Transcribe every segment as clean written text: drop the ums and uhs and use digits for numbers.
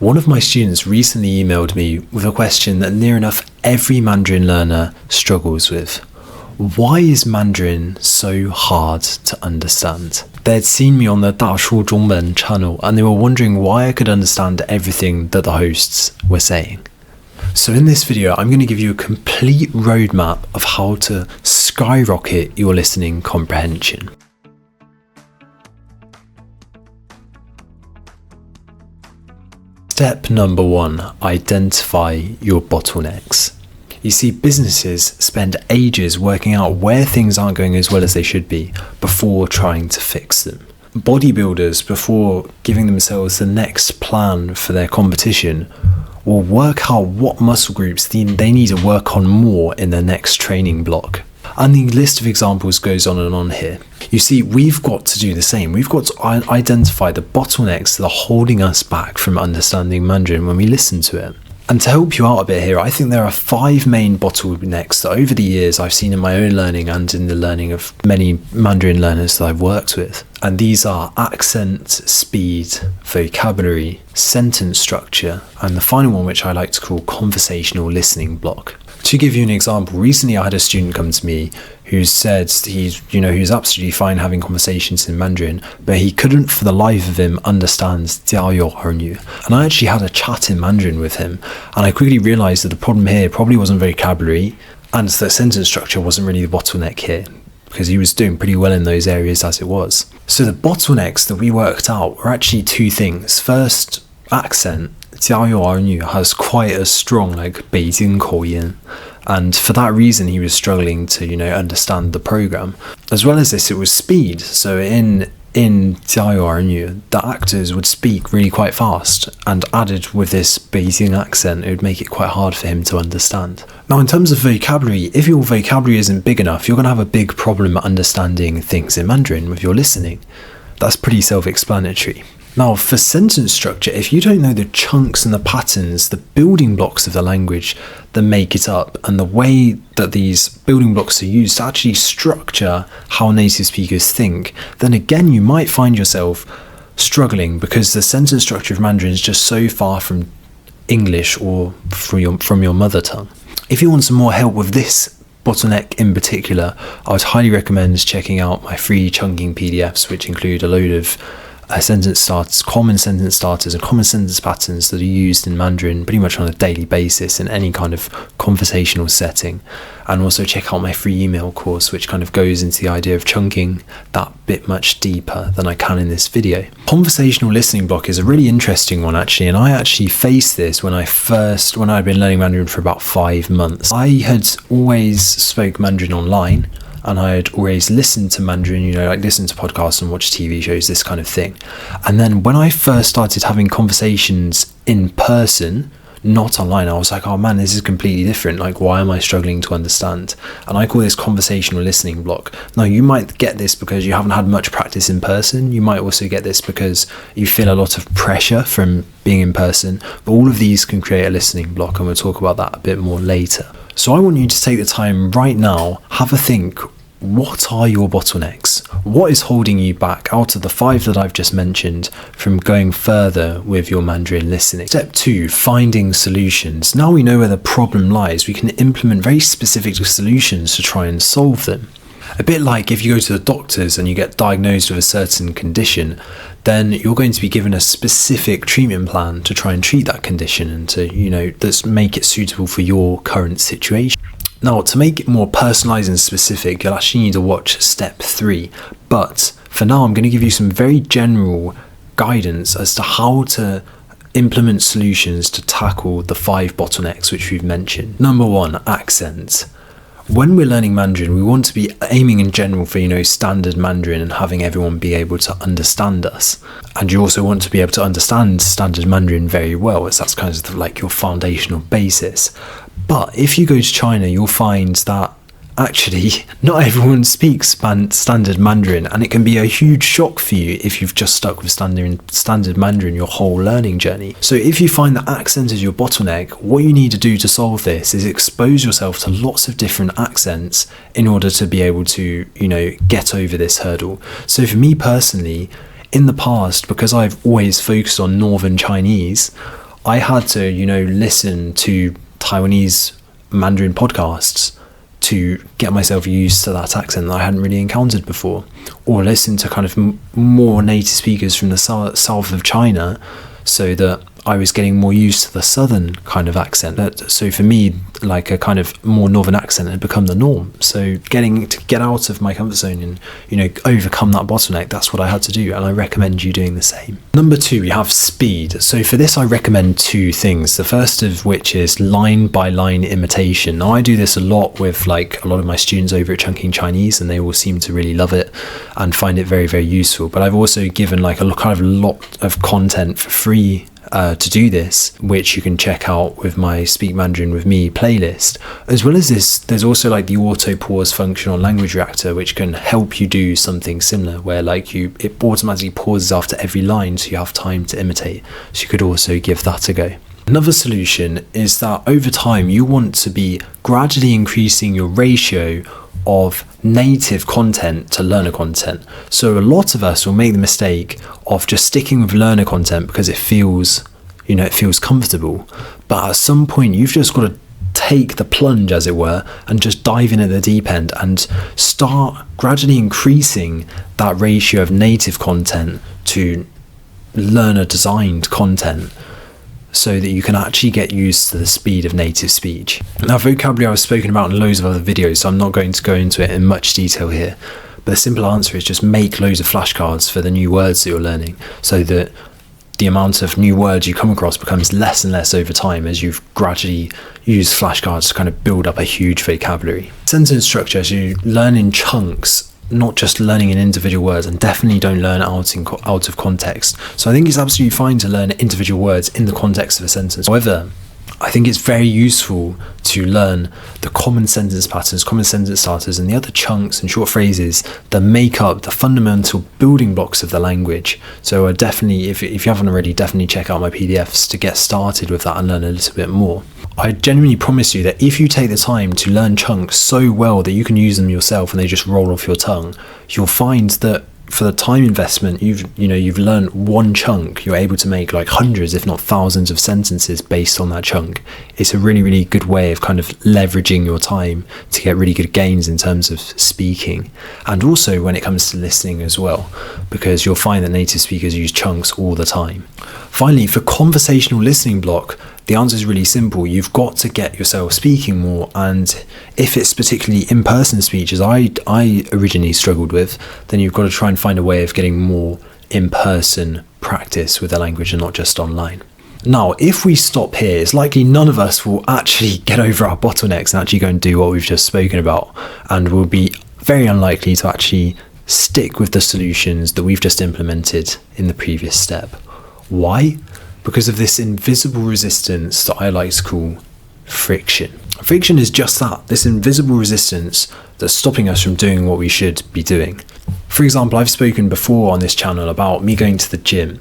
One of my students recently emailed me with a question that near enough every Mandarin learner struggles with. Why is Mandarin so hard to understand? They'd seen me on the 大树中文 channel and they were wondering why I could understand everything that the hosts were saying. So in this video, I'm going to give you a complete roadmap of how to skyrocket your listening comprehension. Step number 1, identify your bottlenecks. You see, businesses spend ages working out where things aren't going as well as they should be before trying to fix them. Bodybuilders, before giving themselves the next plan for their competition, will work out what muscle groups they need to work on more in their next training block. And the list of examples goes on and on here. You see, we've got to do the same. We've got to identify the bottlenecks that are holding us back from understanding Mandarin when we listen to it. And to help you out a bit here, I think there are 5 main bottlenecks that over the years I've seen in my own learning and in the learning of many Mandarin learners that I've worked with. And these are accent, speed, vocabulary, sentence structure, and the final one, which I like to call conversational listening block. To give you an example, recently I had a student come to me who said he was absolutely fine having conversations in Mandarin, but he couldn't for the life of him understand 加油儿女. And I actually had a chat in Mandarin with him, and I quickly realized that the problem here probably wasn't vocabulary, and the sentence structure wasn't really the bottleneck here, because he was doing pretty well in those areas as it was. So the bottlenecks that we worked out were actually 2 things. First, accent. 加油儿女 has quite a strong北京口音, and for that reason he was struggling to understand the program. As well as this, it was speed. So in 加油儿女, the actors would speak really quite fast, and added with this Beijing accent, it would make it quite hard for him to understand. Now, in terms of vocabulary, if your vocabulary isn't big enough, you're going to have a big problem understanding things in Mandarin with your listening. That's pretty self-explanatory. Now, for sentence structure, if you don't know the chunks and the patterns, the building blocks of the language that make it up, and the way that these building blocks are used to actually structure how native speakers think, then again, you might find yourself struggling because the sentence structure of Mandarin is just so far from English or from your mother tongue. If you want some more help with this bottleneck in particular, I would highly recommend checking out my free chunking PDFs, which include a load of sentence starters, common sentence starters and common sentence patterns that are used in Mandarin pretty much on a daily basis in any kind of conversational setting. And also check out my free email course, which kind of goes into the idea of chunking that bit much deeper than I can in this video. Conversational listening block is a really interesting one actually, and I actually faced this when I'd been learning Mandarin for about 5 months. I had always spoke Mandarin online, and I had always listened to Mandarin, listen to podcasts and watch TV shows, this kind of thing. And then when I first started having conversations in person, not online, I was like, oh man, this is completely different. Why am I struggling to understand? And I call this conversational listening block. Now, you might get this because you haven't had much practice in person. You might also get this because you feel a lot of pressure from being in person. But all of these can create a listening block, and we'll talk about that a bit more later. So I want you to take the time right now, have a think. What are your bottlenecks? What is holding you back out of the 5 that I've just mentioned from going further with your Mandarin listening? Step 2, finding solutions. Now we know where the problem lies, we can implement very specific solutions to try and solve them. A bit like if you go to the doctors and you get diagnosed with a certain condition, then you're going to be given a specific treatment plan to try and treat that condition and to, let's make it suitable for your current situation. Now, to make it more personalized and specific, you'll actually need to watch step 3. But for now, I'm going to give you some very general guidance as to how to implement solutions to tackle the 5 bottlenecks which we've mentioned. Number 1, accent. When we're learning Mandarin, we want to be aiming in general for, standard Mandarin and having everyone be able to understand us. And you also want to be able to understand standard Mandarin very well, as that's kind of your foundational basis. But if you go to China, you'll find that actually not everyone speaks standard Mandarin, and it can be a huge shock for you if you've just stuck with standard Mandarin your whole learning journey. So if you find that accent is your bottleneck, what you need to do to solve this is expose yourself to lots of different accents in order to be able to, get over this hurdle. So for me personally, in the past, because I've always focused on Northern Chinese, I had to, listen to Taiwanese Mandarin podcasts to get myself used to that accent that I hadn't really encountered before, or listen to kind of more native speakers from the south of China, so that I was getting more used to the southern kind of accent. So for me, like a kind of more northern accent had become the norm. So getting to get out of my comfort zone and, overcome that bottleneck, that's what I had to do. And I recommend you doing the same. Number 2, we have speed. So for this, I recommend 2 things. The first of which is line by line imitation. Now, I do this a lot with like a lot of my students over at Chunking Chinese, and they all seem to really love it and find it very, very useful. But I've also given like a kind of lot of content for free to do this, which you can check out with my Speak Mandarin with Me playlist. As well as this, there's also like the auto pause function on Language Reactor, which can help you do something similar, where like it automatically pauses after every line, so you have time to imitate. So you could also give that a go. Another solution is that over time you want to be gradually increasing your ratio of native content to learner content. So a lot of us will make the mistake of just sticking with learner content because it feels comfortable. But at some point you've just got to take the plunge, as it were, and just dive in at the deep end and start gradually increasing that ratio of native content to learner designed content, so that you can actually get used to the speed of native speech. Now, vocabulary I've spoken about in loads of other videos, so I'm not going to go into it in much detail here. But the simple answer is just make loads of flashcards for the new words that you're learning, so that the amount of new words you come across becomes less and less over time as you've gradually used flashcards to kind of build up a huge vocabulary. Sentence structure, as you learn in chunks, not just learning in individual words, and definitely don't learn out of context. So I think it's absolutely fine to learn individual words in the context of a sentence. However, I think it's very useful to learn the common sentence patterns, common sentence starters, and the other chunks and short phrases that make up the fundamental building blocks of the language. So I definitely, if you haven't already, definitely check out my PDFs to get started with that and learn a little bit more. I genuinely promise you that if you take the time to learn chunks so well that you can use them yourself and they just roll off your tongue, you'll find that for the time investment, you've learned one chunk, you're able to make like hundreds, if not thousands of sentences based on that chunk. It's a really, really good way of kind of leveraging your time to get really good gains in terms of speaking, and also when it comes to listening as well, because you'll find that native speakers use chunks all the time. Finally, for conversational listening block, the answer is really simple. You've got to get yourself speaking more, and if it's particularly in-person speech, as I originally struggled with, then you've got to try and find a way of getting more in-person practice with the language and not just online. Now, if we stop here, it's likely none of us will actually get over our bottlenecks and actually go and do what we've just spoken about, and we'll be very unlikely to actually stick with the solutions that we've just implemented in the previous step. Why? Because of this invisible resistance that I like to call friction. Friction is just that, this invisible resistance that's stopping us from doing what we should be doing. For example, I've spoken before on this channel about me going to the gym.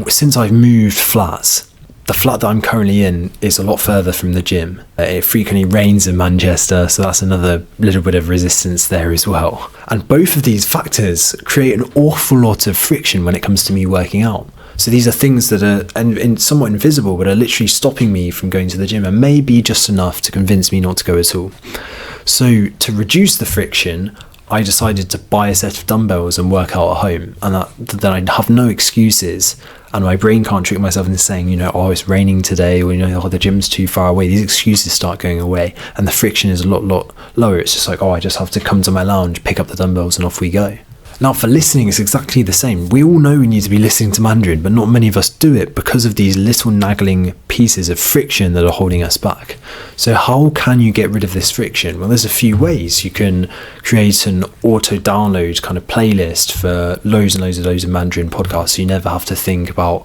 Since I've moved flats, the flat that I'm currently in is a lot further from the gym. It frequently rains in Manchester, so that's another little bit of resistance there as well. And both of these factors create an awful lot of friction when it comes to me working out. So these are things that are somewhat invisible, but are literally stopping me from going to the gym, and maybe just enough to convince me not to go at all. So to reduce the friction, I decided to buy a set of dumbbells and work out at home, and then I'd have no excuses, and my brain can't trick myself into saying, it's raining today, or the gym's too far away. These excuses start going away, and the friction is a lot lower. It's just like, I just have to come to my lounge, pick up the dumbbells, and off we go. Now, for listening, it's exactly the same. We all know we need to be listening to Mandarin, but not many of us do it because of these little nagging pieces of friction that are holding us back. So how can you get rid of this friction? Well, there's a few ways. You can create an auto-download kind of playlist for loads and loads of Mandarin podcasts, so you never have to think about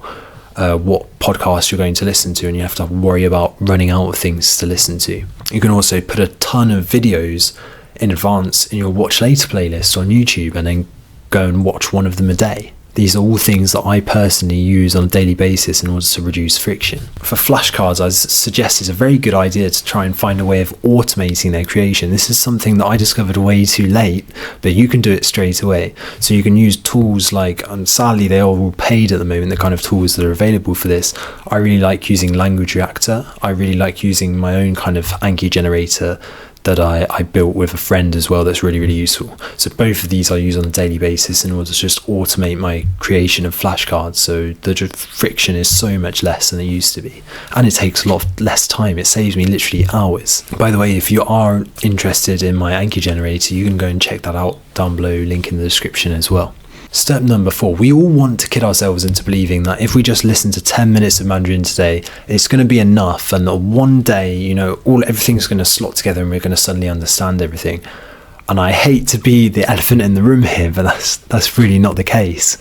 what podcast you're going to listen to, and you have to worry about running out of things to listen to. You can also put a ton of videos in advance in your watch later playlist on YouTube, and then go and watch one of them a day. These are all things that I personally use on a daily basis in order to reduce friction. For flashcards, I suggest it's a very good idea to try and find a way of automating their creation. This is something that I discovered way too late, but you can do it straight away. So you can use tools like, and sadly they are all paid at the moment, the kind of tools that are available for this. I really like using Language Reactor. I really like using my own kind of Anki generator that I built with a friend as well. That's really, really useful. So both of these I use on a daily basis in order to just automate my creation of flashcards, so the friction is so much less than it used to be, and it takes a lot less time. It saves me literally hours. By the way, if you are interested in my Anki generator, you can go and check that out down below, link in the description as well. Step number 4, we all want to kid ourselves into believing that if we just listen to 10 minutes of Mandarin today, it's going to be enough, and that one day, you know, everything's going to slot together and we're going to suddenly understand everything. And I hate to be the elephant in the room here, but that's really not the case.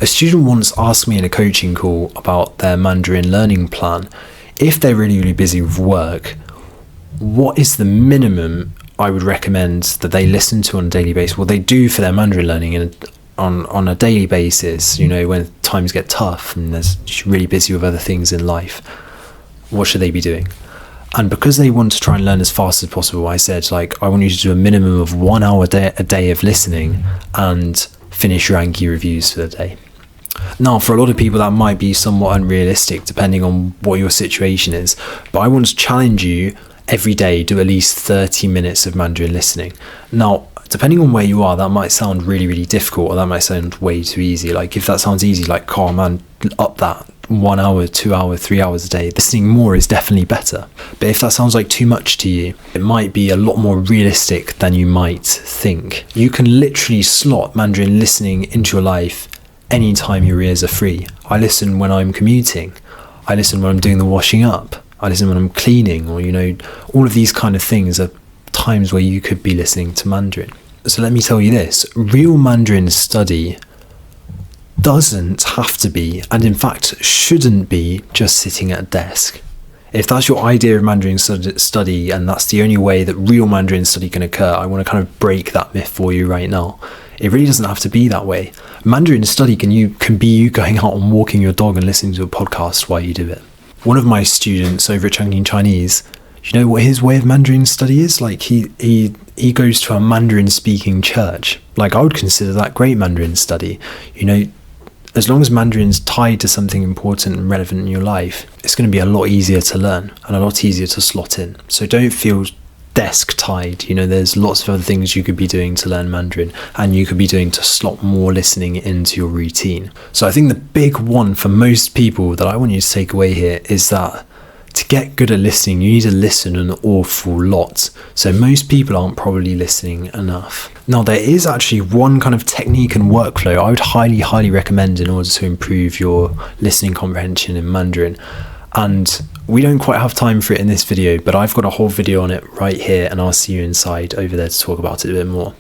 A student once asked me in a coaching call about their Mandarin learning plan. If they're really, really busy with work, what is the minimum I would recommend that they listen to on a daily basis? What they do for their Mandarin learning on a daily basis, you know, when times get tough and they're really busy with other things in life, what should they be doing? And because they want to try and learn as fast as possible, I said, like, I want you to do a minimum of 1 hour a day of listening and finish your Anki reviews for the day. Now, for a lot of people that might be somewhat unrealistic depending on what your situation is, but I want to challenge you every day, do at least 30 minutes of Mandarin listening. Now, depending on where you are, that might sound really, really difficult, or that might sound way too easy. Like, if that sounds easy, like, oh man, up that 1 hour, 2 hours, 3 hours a day. Listening more is definitely better. But if that sounds like too much to you, it might be a lot more realistic than you might think. You can literally slot Mandarin listening into your life anytime your ears are free. I listen when I'm commuting. I listen when I'm doing the washing up. I listen when I'm cleaning, or, you know, all of these kind of things are times where you could be listening to Mandarin. So let me tell you this, real Mandarin study doesn't have to be, and in fact shouldn't be, just sitting at a desk. If that's your idea of Mandarin study and that's the only way that real Mandarin study can occur, I want to kind of break that myth for you right now. It really doesn't have to be that way. Mandarin study can be you going out and walking your dog and listening to a podcast while you do it. One of my students over at Chunking Chinese, you know what his way of Mandarin study is? Like, he goes to a Mandarin speaking church. Like, I would consider that great Mandarin study. You know, as long as Mandarin's tied to something important and relevant in your life, it's going to be a lot easier to learn and a lot easier to slot in. So don't feel desk tied. You know, there's lots of other things you could be doing to learn Mandarin, and you could be doing to slot more listening into your routine. So I think the big one for most people that I want you to take away here is that to get good at listening, you need to listen an awful lot. So most people aren't probably listening enough. Now, there is actually one kind of technique and workflow I would highly, highly recommend in order to improve your listening comprehension in Mandarin. And we don't quite have time for it in this video, but I've got a whole video on it right here, and I'll see you inside over there to talk about it a bit more.